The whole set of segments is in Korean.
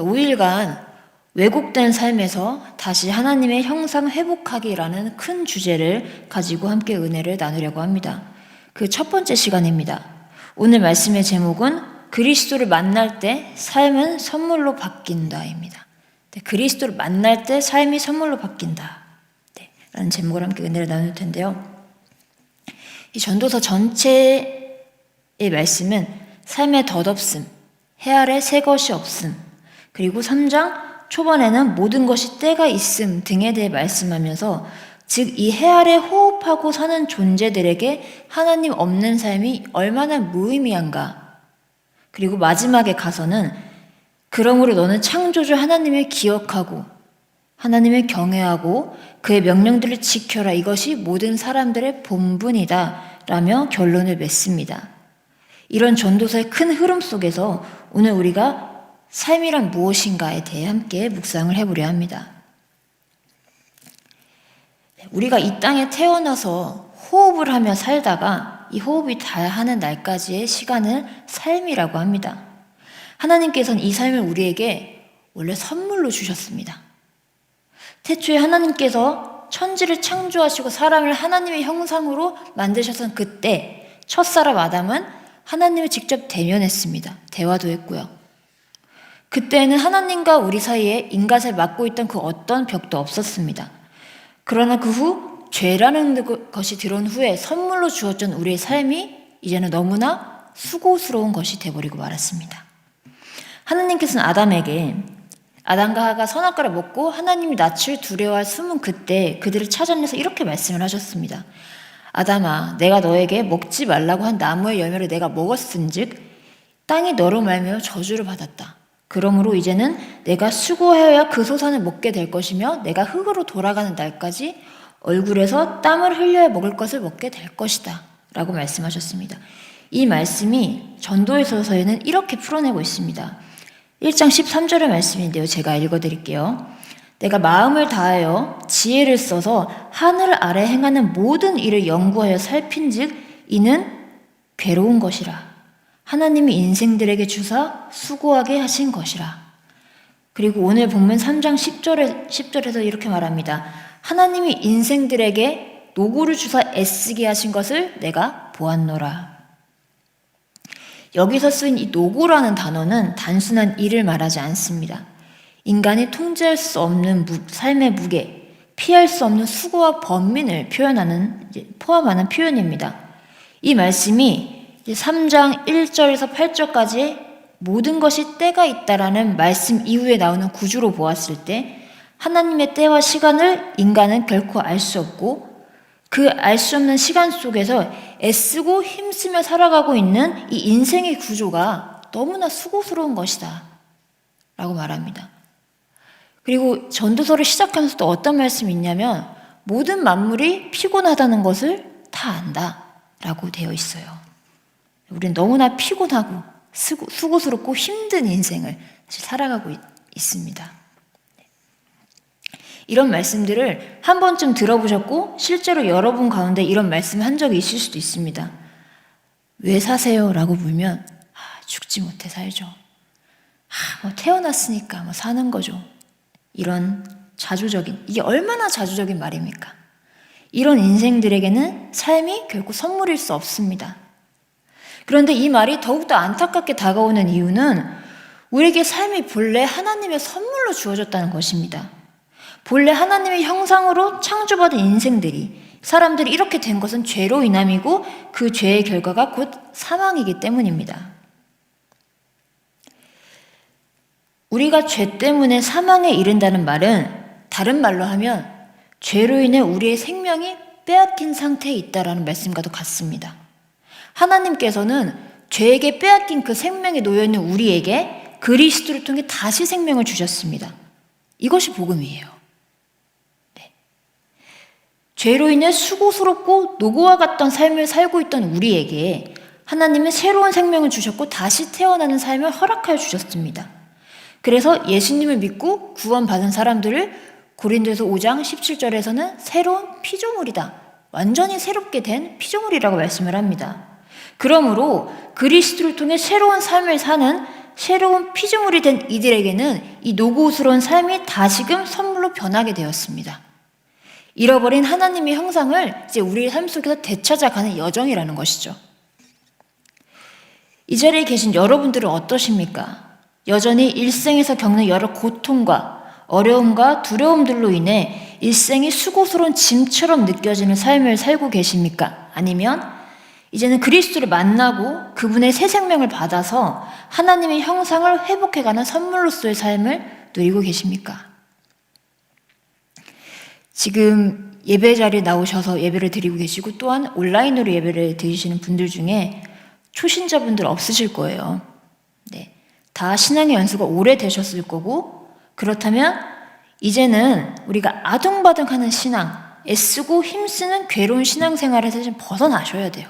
5일간 왜곡된 삶에서 다시 하나님의 형상 회복하기라는 큰 주제를 가지고 함께 은혜를 나누려고 합니다. 그 첫 번째 시간입니다. 오늘 말씀의 제목은 그리스도를 만날 때 삶은 선물로 바뀐다입니다. 그리스도를 만날 때 삶이 선물로 바뀐다 라는 제목을 함께 은혜를 나눌 텐데요. 이 전도서 전체의 말씀은 삶의 덧없음, 해 아래 새 것이 없음, 그리고 3장 초반에는 모든 것이 때가 있음 등에 대해 말씀하면서 즉 이 해 아래 호흡하고 사는 존재들에게 하나님 없는 삶이 얼마나 무의미한가. 그리고 마지막에 가서는 그러므로 너는 창조주 하나님을 기억하고 하나님을 경외하고 그의 명령들을 지켜라. 이것이 모든 사람들의 본분이다 라며 결론을 맺습니다. 이런 전도서의 큰 흐름 속에서 오늘 우리가 삶이란 무엇인가에 대해 함께 묵상을 해보려 합니다. 우리가 이 땅에 태어나서 호흡을 하며 살다가 이 호흡이 다하는 날까지의 시간을 삶이라고 합니다. 하나님께서는 이 삶을 우리에게 원래 선물로 주셨습니다. 태초에 하나님께서 천지를 창조하시고 사람을 하나님의 형상으로 만드셨던 그때 첫사람 아담은 하나님을 직접 대면했습니다. 대화도 했고요. 그때는 하나님과 우리 사이에 인간을 막고 있던 그 어떤 벽도 없었습니다. 그러나 그 후 죄라는 것이 들어온 후에 선물로 주어진 우리의 삶이 이제는 너무나 수고스러운 것이 되어버리고 말았습니다. 하나님께서는 아담에게 아담과 하가 선악과를 먹고 하나님이 낯을 두려워할 숨은 그때 그들을 찾아내서 이렇게 말씀을 하셨습니다. 아담아, 내가 너에게 먹지 말라고 한 나무의 열매를 내가 먹었은즉 땅이 너로 말미암아 저주를 받았다. 그러므로 이제는 내가 수고하여야 그 소산을 먹게 될 것이며 내가 흙으로 돌아가는 날까지 얼굴에서 땀을 흘려야 먹을 것을 먹게 될 것이다 라고 말씀하셨습니다. 이 말씀이 전도서에는 이렇게 풀어내고 있습니다. 1장 13절의 말씀인데요. 제가 읽어드릴게요. 내가 마음을 다하여 지혜를 써서 하늘 아래 행하는 모든 일을 연구하여 살핀즉 이는 괴로운 것이라. 하나님이 인생들에게 주사 수고하게 하신 것이라. 그리고 오늘 본문 3장 10절에서 이렇게 말합니다. 하나님이 인생들에게 노고를 주사 애쓰게 하신 것을 내가 보았노라. 여기서 쓰인 이 노고라는 단어는 단순한 일을 말하지 않습니다. 인간이 통제할 수 없는 삶의 무게, 피할 수 없는 수고와 번민을 포함하는 표현입니다. 이 말씀이 3장 1절에서 8절까지 모든 것이 때가 있다라는 말씀 이후에 나오는 구조로 보았을 때 하나님의 때와 시간을 인간은 결코 알 수 없고 그 알 수 없는 시간 속에서 애쓰고 힘쓰며 살아가고 있는 이 인생의 구조가 너무나 수고스러운 것이다 라고 말합니다. 그리고 전도서를 시작하면서 또 어떤 말씀이 있냐면 모든 만물이 피곤하다는 것을 다 안다 라고 되어 있어요. 우리는 너무나 피곤하고 수고스럽고 힘든 인생을 살아가고 있습니다. 이런 말씀들을 한 번쯤 들어보셨고 실제로 여러분 가운데 이런 말씀 한 적이 있을 수도 있습니다. 왜 사세요? 라고 물으면 죽지 못해 살죠. 뭐 태어났으니까 뭐 사는 거죠. 이런 이게 얼마나 자주적인 말입니까? 이런 인생들에게는 삶이 결코 선물일 수 없습니다. 그런데 이 말이 더욱더 안타깝게 다가오는 이유는 우리에게 삶이 본래 하나님의 선물로 주어졌다는 것입니다. 본래 하나님의 형상으로 창조받은 사람들이 이렇게 된 것은 죄로 인함이고 그 죄의 결과가 곧 사망이기 때문입니다. 우리가 죄 때문에 사망에 이른다는 말은 다른 말로 하면 죄로 인해 우리의 생명이 빼앗긴 상태에 있다라는 말씀과도 같습니다. 하나님께서는 죄에게 빼앗긴 그 생명에 놓여있는 우리에게 그리스도를 통해 다시 생명을 주셨습니다. 이것이 복음이에요. 네. 죄로 인해 수고스럽고 노고와 같던 삶을 살고 있던 우리에게 하나님은 새로운 생명을 주셨고 다시 태어나는 삶을 허락하여 주셨습니다. 그래서 예수님을 믿고 구원받은 사람들을 고린도서 5장 17절에서는 새로운 피조물이다. 완전히 새롭게 된 피조물이라고 말씀을 합니다. 그러므로 그리스도를 통해 새로운 삶을 사는 새로운 피조물이 된 이들에게는 이 노고스러운 삶이 다시금 선물로 변하게 되었습니다. 잃어버린 하나님의 형상을 이제 우리의 삶 속에서 되찾아가는 여정이라는 것이죠. 이 자리에 계신 여러분들은 어떠십니까? 여전히 일생에서 겪는 여러 고통과 어려움과 두려움들로 인해 일생이 수고스러운 짐처럼 느껴지는 삶을 살고 계십니까? 아니면 이제는 그리스도를 만나고 그분의 새 생명을 받아서 하나님의 형상을 회복해가는 선물로서의 삶을 누리고 계십니까? 지금 예배 자리에 나오셔서 예배를 드리고 계시고 또한 온라인으로 예배를 드리시는 분들 중에 초신자분들 없으실 거예요. 네, 다 신앙의 연수가 오래되셨을 거고, 그렇다면 이제는 우리가 아둥바둥하는 신앙, 애쓰고 힘쓰는 괴로운 신앙생활에서 좀 벗어나셔야 돼요.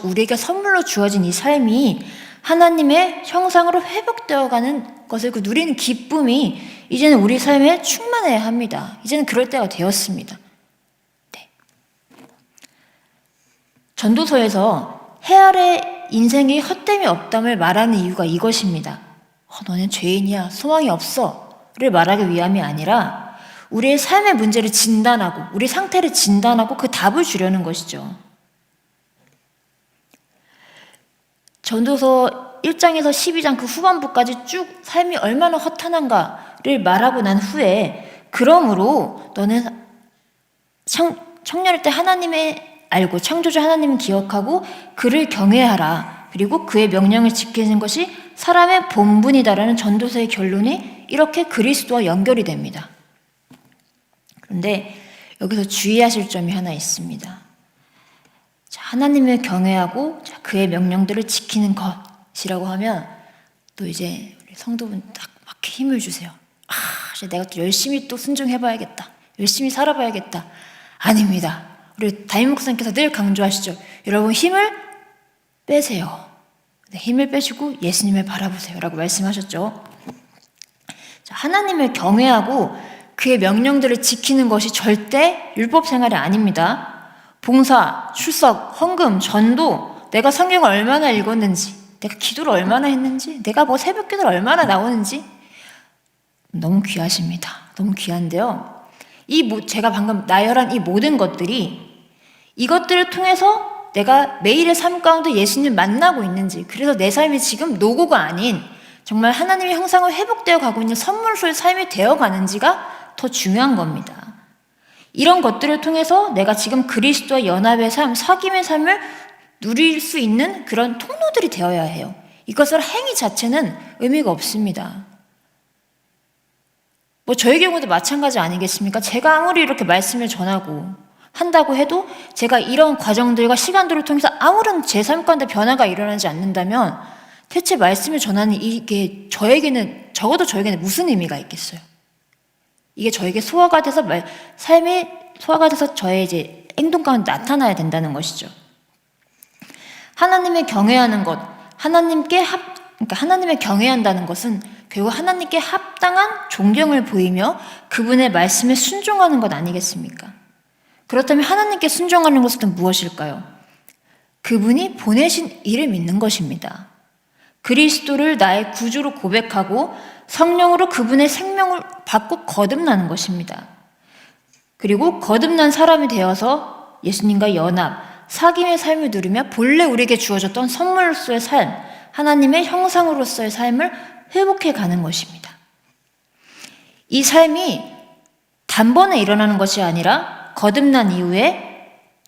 우리에게 선물로 주어진 이 삶이 하나님의 형상으로 회복되어가는 것을 누리는 기쁨이 이제는 우리 삶에 충만해야 합니다. 이제는 그럴 때가 되었습니다. 네. 전도서에서 헤아의 인생에 헛됨이 없담을 말하는 이유가 이것입니다. 너는 죄인이야, 소망이 없어를 말하기 위함이 아니라 우리의 삶의 문제를 진단하고 우리 상태를 진단하고 그 답을 주려는 것이죠. 전도서 1장에서 12장 그 후반부까지 쭉 삶이 얼마나 허탄한가를 말하고 난 후에 그러므로 너는 청년일 때 하나님의 알고 창조주 하나님을 기억하고 그를 경외하라. 그리고 그의 명령을 지키는 것이 사람의 본분이다라는 전도서의 결론이 이렇게 그리스도와 연결이 됩니다. 그런데 여기서 주의하실 점이 하나 있습니다. 하나님을 경외하고 그의 명령들을 지키는 것이라고 하면 또 이제 우리 성도분 딱 막 힘을 주세요. 이제 내가 또 열심히 또 순종해봐야겠다. 열심히 살아봐야겠다. 아닙니다. 우리 담임 목사님께서 늘 강조하시죠. 여러분 힘을 빼세요. 힘을 빼시고 예수님을 바라보세요. 라고 말씀하셨죠. 하나님을 경외하고 그의 명령들을 지키는 것이 절대 율법 생활이 아닙니다. 봉사, 출석, 헌금, 전도, 내가 성경을 얼마나 읽었는지, 내가 기도를 얼마나 했는지, 내가 새벽 기도를 얼마나 나오는지 너무 귀하십니다. 너무 귀한데요. 제가 방금 나열한 이 모든 것들이 이것들을 통해서 내가 매일의 삶 가운데 예수님을 만나고 있는지, 그래서 내 삶이 지금 노고가 아닌 정말 하나님의 형상을 회복되어 가고 있는 선물로의 삶이 되어가는지가 더 중요한 겁니다. 이런 것들을 통해서 내가 지금 그리스도와 연합의 삶, 사귐의 삶을 누릴 수 있는 그런 통로들이 되어야 해요. 이것을 행위 자체는 의미가 없습니다. 저의 경우도 마찬가지 아니겠습니까? 제가 아무리 이렇게 말씀을 전하고 한다고 해도 제가 이런 과정들과 시간들을 통해서 아무런 제 삶 가운데 변화가 일어나지 않는다면 대체 말씀을 전하는 이게 적어도 저에게는 무슨 의미가 있겠어요? 이게 저에게 소화가 돼서 삶이 소화가 돼서 저의 이제 행동 가운데 나타나야 된다는 것이죠. 하나님을 경외하는 것, 그러니까 하나님을 경외한다는 것은 결국 하나님께 합당한 존경을 보이며 그분의 말씀에 순종하는 것 아니겠습니까? 그렇다면 하나님께 순종하는 것은 무엇일까요? 그분이 보내신 이를 믿는 것입니다. 그리스도를 나의 구주로 고백하고 성령으로 그분의 생명을 받고 거듭나는 것입니다. 그리고 거듭난 사람이 되어서 예수님과 연합, 사귐의 삶을 누리며 본래 우리에게 주어졌던 선물로서의 삶, 하나님의 형상으로서의 삶을 회복해 가는 것입니다. 이 삶이 단번에 일어나는 것이 아니라 거듭난 이후에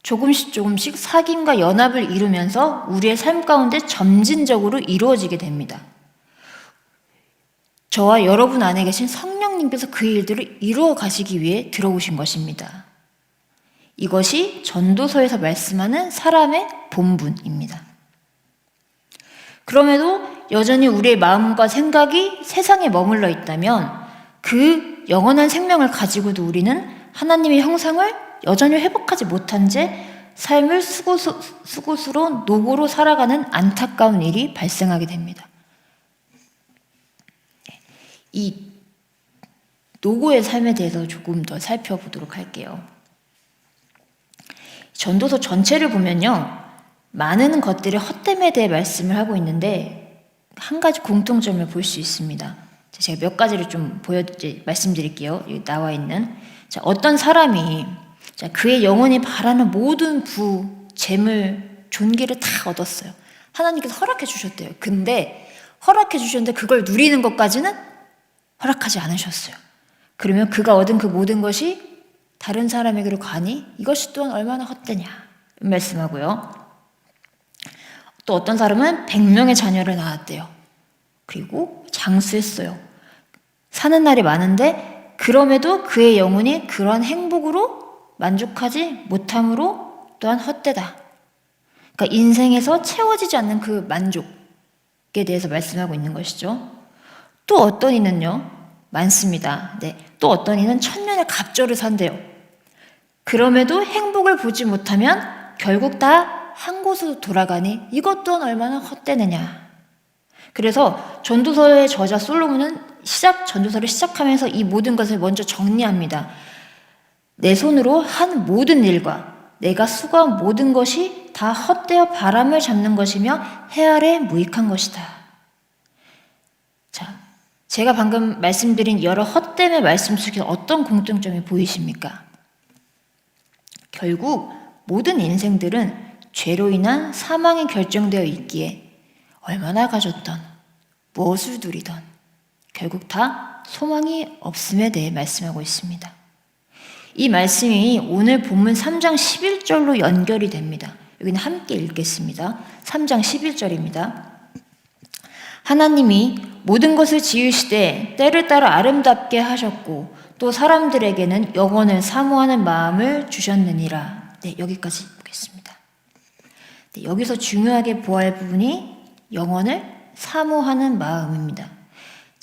조금씩 사귐과 연합을 이루면서 우리의 삶 가운데 점진적으로 이루어지게 됩니다. 저와 여러분 안에 계신 성령님께서 그 일들을 이루어 가시기 위해 들어오신 것입니다. 이것이 전도서에서 말씀하는 사람의 본분입니다. 그럼에도 여전히 우리의 마음과 생각이 세상에 머물러 있다면 그 영원한 생명을 가지고도 우리는 하나님의 형상을 여전히 회복하지 못한 채 삶을 수고스러운 노고로 살아가는 안타까운 일이 발생하게 됩니다. 이 노고의 삶에 대해서 조금 더 살펴보도록 할게요. 전도서 전체를 보면요, 많은 것들의 헛됨에 대해 말씀을 하고 있는데 한 가지 공통점을 볼 수 있습니다. 제가 몇 가지를 좀 말씀드릴게요. 여기 나와 있는. 자, 어떤 사람이 그의 영혼이 바라는 모든 재물, 존귀를 다 얻었어요. 하나님께서 허락해 주셨대요. 근데 허락해 주셨는데 그걸 누리는 것까지는 허락하지 않으셨어요. 그러면 그가 얻은 그 모든 것이 다른 사람에게로 가니 이것이 또한 얼마나 헛되냐 말씀하고요. 또 어떤 사람은 100명의 자녀를 낳았대요. 그리고 장수했어요. 사는 날이 많은데 그럼에도 그의 영혼이 그러한 행복으로 만족하지 못함으로 또한 헛되다. 그러니까 인생에서 채워지지 않는 그 만족에 대해서 말씀하고 있는 것이죠. 또 어떤 이는요, 많습니다. 네, 또 어떤 이는 천년의 갑절을 산대요. 그럼에도 행복을 보지 못하면 결국 다 한 곳으로 돌아가니 이것 또한 얼마나 헛되느냐. 그래서 전도서의 저자 솔로몬은 전도서를 시작하면서 이 모든 것을 먼저 정리합니다. 내 손으로 한 모든 일과 내가 수고한 모든 것이 다 헛되어 바람을 잡는 것이며 해 아래 무익한 것이다. 자, 제가 방금 말씀드린 여러 헛됨의 말씀 속에 어떤 공통점이 보이십니까? 결국 모든 인생들은 죄로 인한 사망이 결정되어 있기에 얼마나 가졌던 무엇을 누리던 결국 다 소망이 없음에 대해 말씀하고 있습니다. 이 말씀이 오늘 본문 3장 11절로 연결이 됩니다. 여기는 함께 읽겠습니다. 3장 11절입니다. 하나님이 모든 것을 지으시되 때를 따라 아름답게 하셨고 또 사람들에게는 영원을 사모하는 마음을 주셨느니라. 네, 여기까지 보겠습니다. 네, 여기서 중요하게 보아야 할 부분이 영원을 사모하는 마음입니다.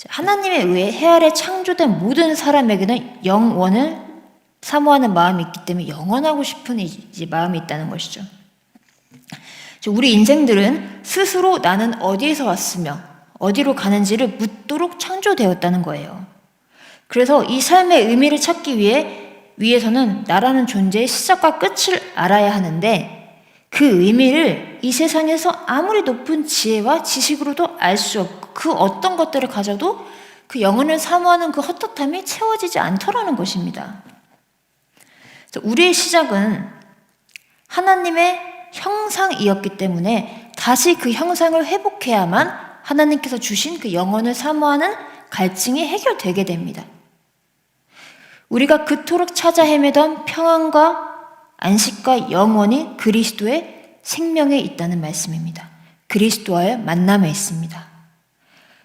하나님에 의해 해 아래 창조된 모든 사람에게는 영원을 사모하는 마음이 있기 때문에 영원하고 싶은 이제 마음이 있다는 것이죠. 우리 인생들은 스스로 나는 어디에서 왔으며 어디로 가는지를 묻도록 창조되었다는 거예요. 그래서 이 삶의 의미를 찾기 위해서는 나라는 존재의 시작과 끝을 알아야 하는데 그 의미를 이 세상에서 아무리 높은 지혜와 지식으로도 알 수 없고 그 어떤 것들을 가져도 그 영혼을 사모하는 그 헛헛함이 채워지지 않더라는 것입니다. 우리의 시작은 하나님의 형상이었기 때문에 다시 그 형상을 회복해야만 하나님께서 주신 그 영혼을 사모하는 갈증이 해결되게 됩니다. 우리가 그토록 찾아 헤매던 평안과 안식과 영원이 그리스도의 생명에 있다는 말씀입니다. 그리스도와의 만남에 있습니다.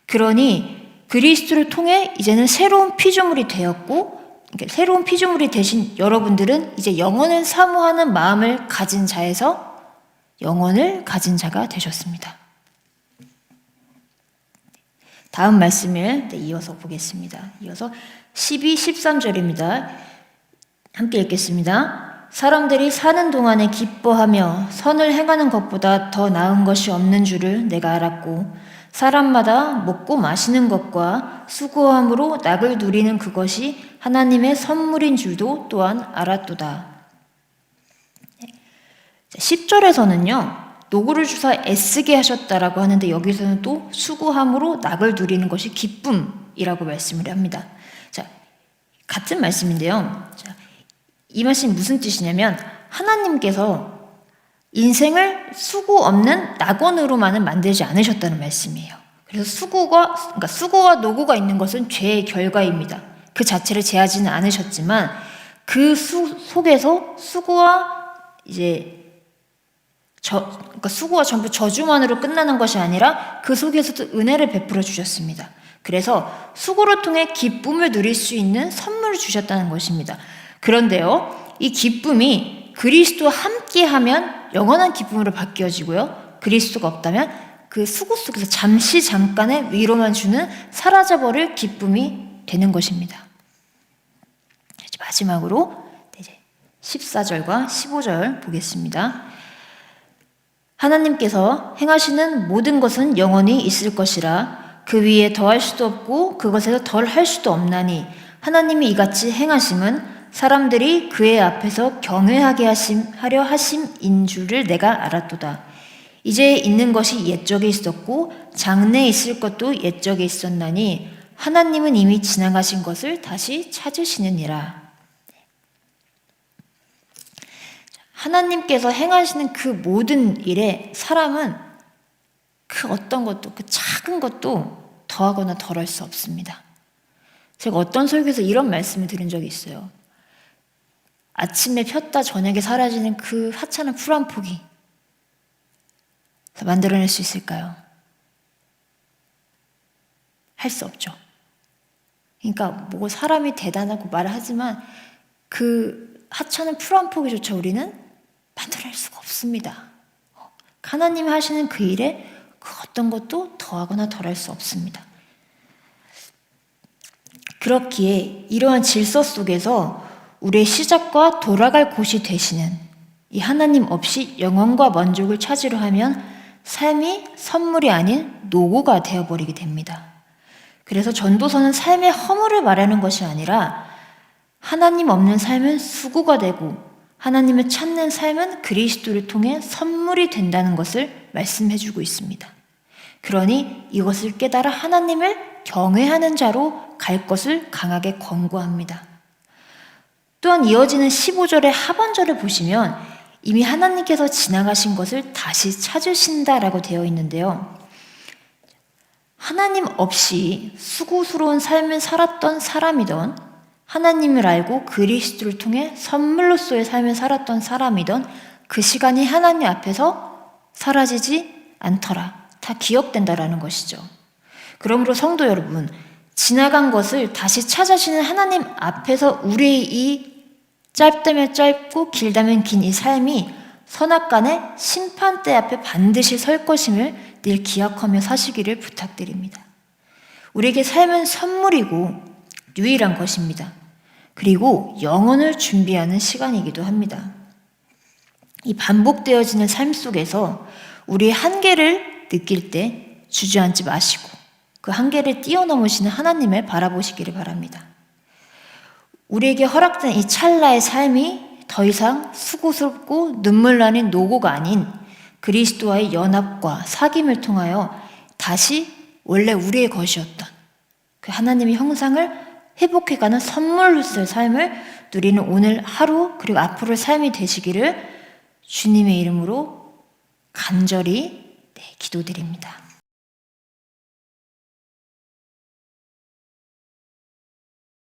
그러니 그리스도를 통해 이제는 새로운 피조물이 되었고 새로운 피조물이 되신 여러분들은 이제 영원을 사모하는 마음을 가진 자에서 영원을 가진 자가 되셨습니다. 다음 말씀을 이어서 보겠습니다. 이어서 12, 13절입니다. 함께 읽겠습니다. 사람들이 사는 동안에 기뻐하며 선을 행하는 것보다 더 나은 것이 없는 줄을 내가 알았고 사람마다 먹고 마시는 것과 수고함으로 낙을 누리는 그것이 하나님의 선물인 줄도 또한 알았도다. 10절에서는요. 노고를 주사 애쓰게 하셨다라고 하는데 여기서는 또 수고함으로 낙을 누리는 것이 기쁨이라고 말씀을 합니다. 자, 같은 말씀인데요. 자, 이 말씀이 무슨 뜻이냐면 하나님께서 인생을 수고 없는 낙원으로만은 만들지 않으셨다는 말씀이에요. 그래서 수고와 노고가 있는 것은 죄의 결과입니다. 그 자체를 제하지는 않으셨지만 그 속에서 수고와 전부 저주만으로 끝나는 것이 아니라 그 속에서도 은혜를 베풀어 주셨습니다. 그래서 수고를 통해 기쁨을 누릴 수 있는 선물을 주셨다는 것입니다. 그런데요, 이 기쁨이 그리스도와 함께하면 영원한 기쁨으로 바뀌어지고요. 그리스도가 없다면 그 수고 속에서 잠깐의 위로만 주는 사라져버릴 기쁨이 되는 것입니다. 마지막으로 14절과 15절 보겠습니다. 하나님께서 행하시는 모든 것은 영원히 있을 것이라 그 위에 더할 수도 없고 그것에서 덜 할 수도 없나니 하나님이 이같이 행하심은 사람들이 그의 앞에서 경외하게 하려 하심인 줄을 내가 알았도다. 이제 있는 것이 옛적에 있었고 장래에 있을 것도 옛적에 있었나니 하나님은 이미 지나가신 것을 다시 찾으시느니라. 하나님께서 행하시는 그 모든 일에 사람은 그 어떤 것도, 그 작은 것도 더하거나 덜할 수 없습니다. 제가 어떤 설교에서 이런 말씀을 들은 적이 있어요. 아침에 폈다 저녁에 사라지는 그 하찮은 풀 한 포기 만들어낼 수 있을까요? 할 수 없죠. 그러니까 뭐 사람이 대단하고 말을 하지만 그 하찮은 풀 한 포기조차 우리는 만들어낼 수가 없습니다. 하나님이 하시는 그 일에 그 어떤 것도 더하거나 덜할 수 없습니다. 그렇기에 이러한 질서 속에서 우리의 시작과 돌아갈 곳이 되시는 이 하나님 없이 영혼과 만족을 찾으려 하면 삶이 선물이 아닌 노고가 되어버리게 됩니다. 그래서 전도서는 삶의 허물을 말하는 것이 아니라 하나님 없는 삶은 수고가 되고 하나님을 찾는 삶은 그리스도를 통해 선물이 된다는 것을 말씀해주고 있습니다. 그러니 이것을 깨달아 하나님을 경외하는 자로 갈 것을 강하게 권고합니다. 또한 이어지는 15절의 하반절을 보시면 이미 하나님께서 지나가신 것을 다시 찾으신다라고 되어 있는데요. 하나님 없이 수고스러운 삶을 살았던 사람이던 하나님을 알고 그리스도를 통해 선물로서의 삶을 살았던 사람이던 그 시간이 하나님 앞에서 사라지지 않더라. 다 기억된다라는 것이죠. 그러므로 성도 여러분, 지나간 것을 다시 찾으시는 하나님 앞에서 우리의 이 짧다면 짧고 길다면 긴 이 삶이 선악간의 심판대 앞에 반드시 설 것임을 늘 기억하며 사시기를 부탁드립니다. 우리에게 삶은 선물이고 유일한 것입니다. 그리고 영혼을 준비하는 시간이기도 합니다. 이 반복되어지는 삶 속에서 우리의 한계를 느낄 때 주저앉지 마시고 그 한계를 뛰어넘으시는 하나님을 바라보시기를 바랍니다. 우리에게 허락된 이 찰나의 삶이 더 이상 수고스럽고 눈물 나는 노고가 아닌 그리스도와의 연합과 사귐을 통하여 다시 원래 우리의 것이었던 그 하나님의 형상을 회복해가는 선물로서의 삶을 누리는 오늘 하루 그리고 앞으로의 삶이 되시기를 주님의 이름으로 간절히 기도드립니다.